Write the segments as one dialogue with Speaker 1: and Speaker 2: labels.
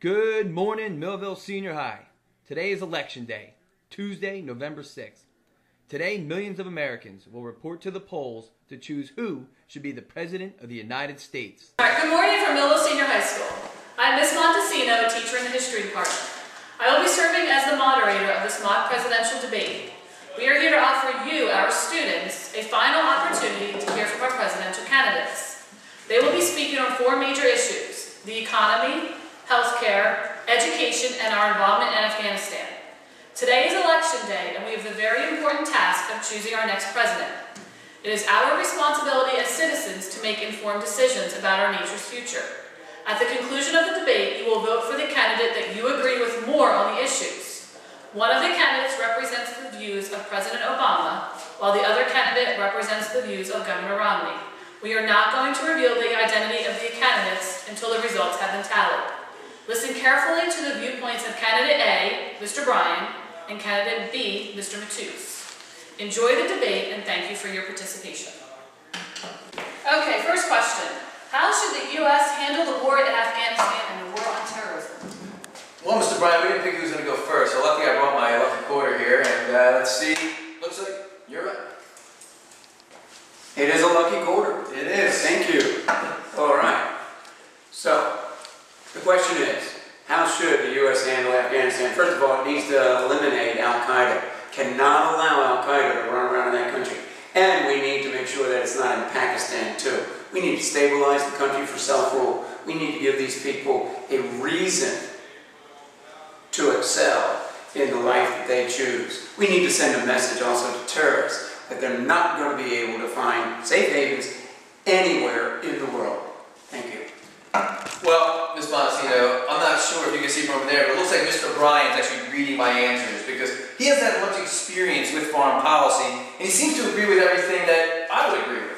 Speaker 1: Good morning, Millville Senior High. Today is Election Day, Tuesday, November 6th. Today, millions of Americans will report to the polls to choose who should be the President of the United States.
Speaker 2: All right, good morning from Millville Senior High School. I'm Miss Montesino, a teacher in the History Department. I will be serving as the moderator of this mock presidential debate. We are here to offer you, our students, a final opportunity to hear from our presidential candidates. They will be speaking on four major issues: the economy, healthcare, education, and our involvement in Afghanistan. Today is Election Day, and we have the very important task of choosing our next president. It is our responsibility as citizens to make informed decisions about our nation's future. At the conclusion of the debate, you will vote for the candidate that you agree with more on the issues. One of the candidates represents the views of President Obama, while the other candidate represents the views of Governor Romney. We are not going to reveal the identity of the candidates until the results have been tallied. Listen carefully to the viewpoints of Candidate A, Mr. Bryan, and Candidate B, Mr. Matus. Enjoy the debate, and thank you for your participation. Okay, first question. How should the U.S. handle the war in Afghanistan and the war on terrorism?
Speaker 3: Well, Mr. Bryan, we didn't think who was going to go first, so luckily I brought my lucky quarter here, and let's see. Looks like you're right.
Speaker 4: It is a lucky quarter.
Speaker 3: It is.
Speaker 4: Thank you. All right. So, the question is, how should the U.S. handle Afghanistan? First of all, it needs to eliminate Al-Qaeda. Cannot allow Al-Qaeda to run around in that country. And we need to make sure that it's not in Pakistan, too. We need to stabilize the country for self-rule. We need to give these people a reason to excel in the life that they choose. We need to send a message also to terrorists that they're not going to be able to find safe havens anywhere in the world. Thank you.
Speaker 3: Well, Ms. Montesino, I'm not sure if you can see from over there, but it looks like Mr. Bryan's actually reading my answers because he hasn't had much experience with foreign policy, and he seems to agree with everything that I would agree with.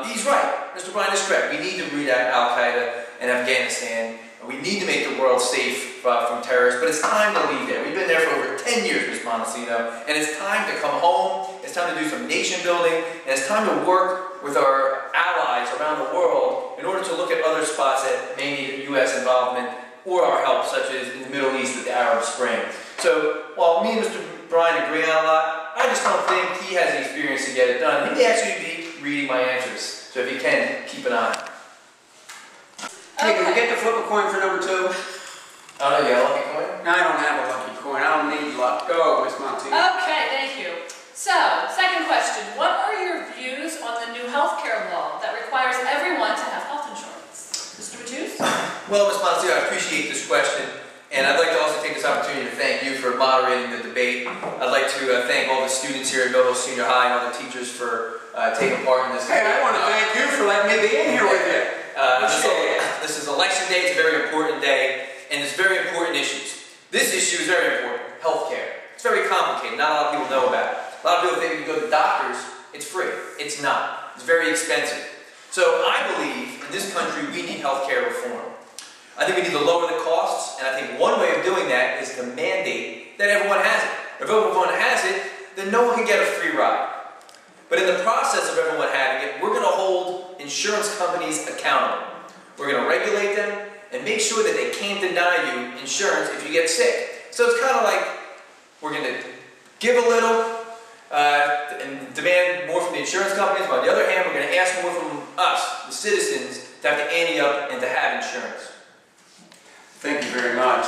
Speaker 3: He's right. Mr. Bryan is correct. We need to root out Al-Qaeda and Afghanistan. We need to make the world safe from terrorists, but it's time to leave there. We've been there for over 10 years, Ms. Montesino, and it's time to come home. It's time to do some nation building, and it's time to work with our allies around the world in order to look at other spots that may need U.S. involvement or our help, such as in the Middle East with the Arab Spring. So while me and Mr. Bryan agree on a lot, I just don't think he has the experience to get it done. He may actually be reading my answers, so if you can, keep an eye.
Speaker 4: Hey, can we get the flip a coin for number 2?
Speaker 3: Oh, no, you got a lucky coin?
Speaker 4: No, I don't have a lucky coin. I don't need luck. Go, Miss Montesino.
Speaker 2: Okay, thank you. So, second question. What are your views on the new health care law that requires everyone to have health insurance? Mr. Matus?
Speaker 3: Well, Ms. Montesino, I appreciate this question, and I'd like to also take this opportunity to thank you for moderating the debate. I'd like to thank all the students here at Millville Senior High and all the teachers for taking part in this debate.
Speaker 4: Hey, I want to thank you for letting me be in here with you.
Speaker 3: This is Election Day. It's a very important day, and it's very important issues. This issue is very important, healthcare. It's very complicated. Not a lot of people know about it. A lot of people think if you go to doctors, it's free. It's not. It's very expensive. So I believe in this country we need healthcare reform. I think we need to lower the costs, and I think one way of doing that is to mandate that everyone has it. If everyone has it, then no one can get a free ride. But in the process of everyone having it, we're going to hold insurance companies accountable. We're going to regulate them and make sure that they can't deny you insurance if you get sick. So it's kind of like we're going to give a little and demand more from the insurance companies, but on the other hand, we're going to ask more from us, the citizens, to have to ante up and to have insurance.
Speaker 4: Thank you very much.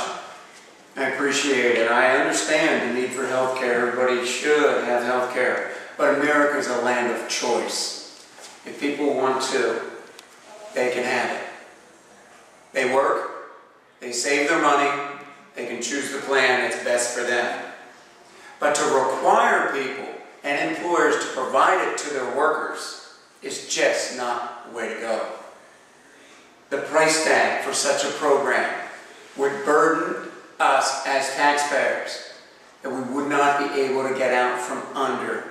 Speaker 4: I appreciate it. I understand the need for health care. Everybody should have health care. But America is a land of choice. If people want to, they can have it. They work, they save their money, they can choose the plan that's best for them. But to require people and employers to provide it to their workers is just not the way to go. The price tag for such a program would burden us as taxpayers, and we would not be able to get out from under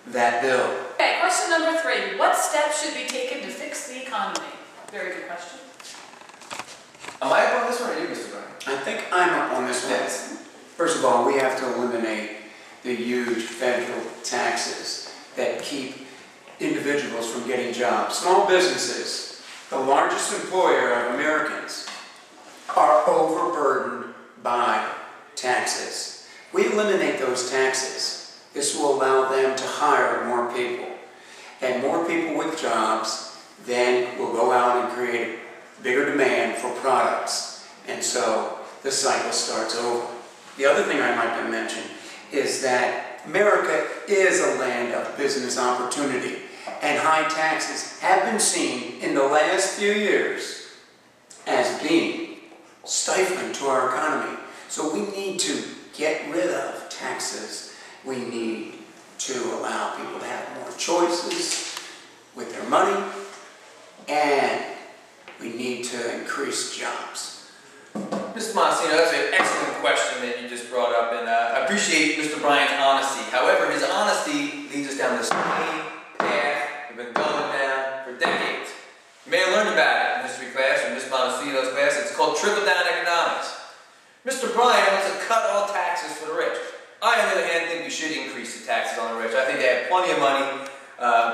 Speaker 4: that bill.
Speaker 2: Okay, question number 3. What steps should be taken to fix the economy? Very good question.
Speaker 3: Am I up on this one or you, Mr. Bryan?
Speaker 4: I think I'm up on this one.
Speaker 3: Yes.
Speaker 4: First of all, we have to eliminate the huge federal taxes that keep individuals from getting jobs. Small businesses, the largest employer of Americans, are overburdened by taxes. We eliminate those taxes. This will allow them to hire more people. And more people with jobs then will go out and create bigger demand for products. And so the cycle starts over. The other thing I'd like to mention is that America is a land of business opportunity, and high taxes have been seen in the last few years as being stifling to our economy. So we need to get rid of taxes. We need to allow people to have more choices with their money, and we need to increase jobs.
Speaker 3: Mr. Montesino, that's an excellent question that you just brought up, and I appreciate Mr. Bryan's honesty. However, his honesty leads us down this same path we've been going down for decades. You may have learned about it in history class or Ms. Montesino's class. It's called trickle-down economics. Mr. Bryan wants to cut all taxes for the rich. I, on the other hand, think we should increase the taxes on the rich. I think they have plenty of money,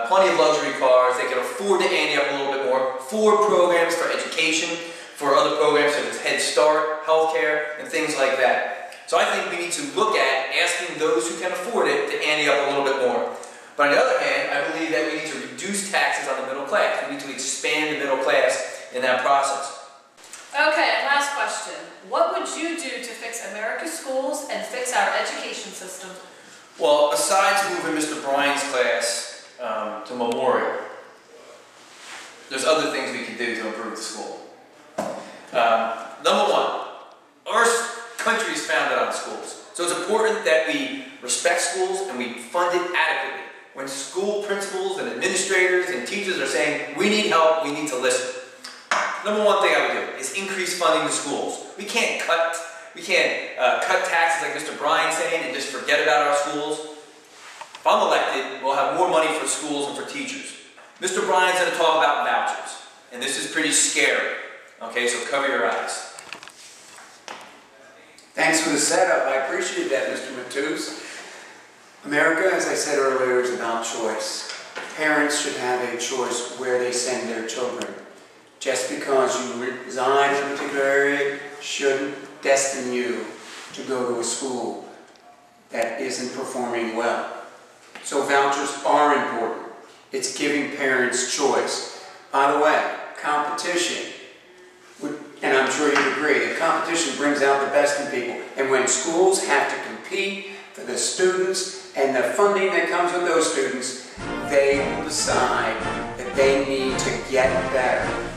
Speaker 3: plenty of luxury cars. They can afford to ante up a little bit more for programs for education, for other programs such as Head Start, healthcare, and things like that. So I think we need to look at asking those who can afford it to ante up a little bit more. But on the other hand, I believe that we need to reduce taxes on the middle class. We need to expand the middle class in that process.
Speaker 2: Okay, and last question. What would you do to fix America's schools and fix our education system?
Speaker 3: Well, besides moving Mr. Bryan's class to Memorial, there's other things we can do to improve the school. Number one, our country is founded on schools. So it's important that we respect schools and we fund it adequately. When school principals and administrators and teachers are saying, we need help, we need to listen. Number one thing I would do is increase funding to schools. We can't cut taxes like Mr. Bryan's saying and just forget about our schools. If I'm elected, we'll have more money for schools and for teachers. Mr. Bryan's going to talk about vouchers, and this is pretty scary. Okay, so cover your eyes.
Speaker 4: Thanks for the setup. I appreciate that, Mr. Matus. America, as I said earlier, is about choice. Parents should have a choice where they send their children. Just because you reside in a particular area shouldn't destine you to go to a school that isn't performing well. So vouchers are important. It's giving parents choice. By the way, competition, and I'm sure you agree, that competition brings out the best in people. And when schools have to compete for the students and the funding that comes with those students, they will decide that they need to get better.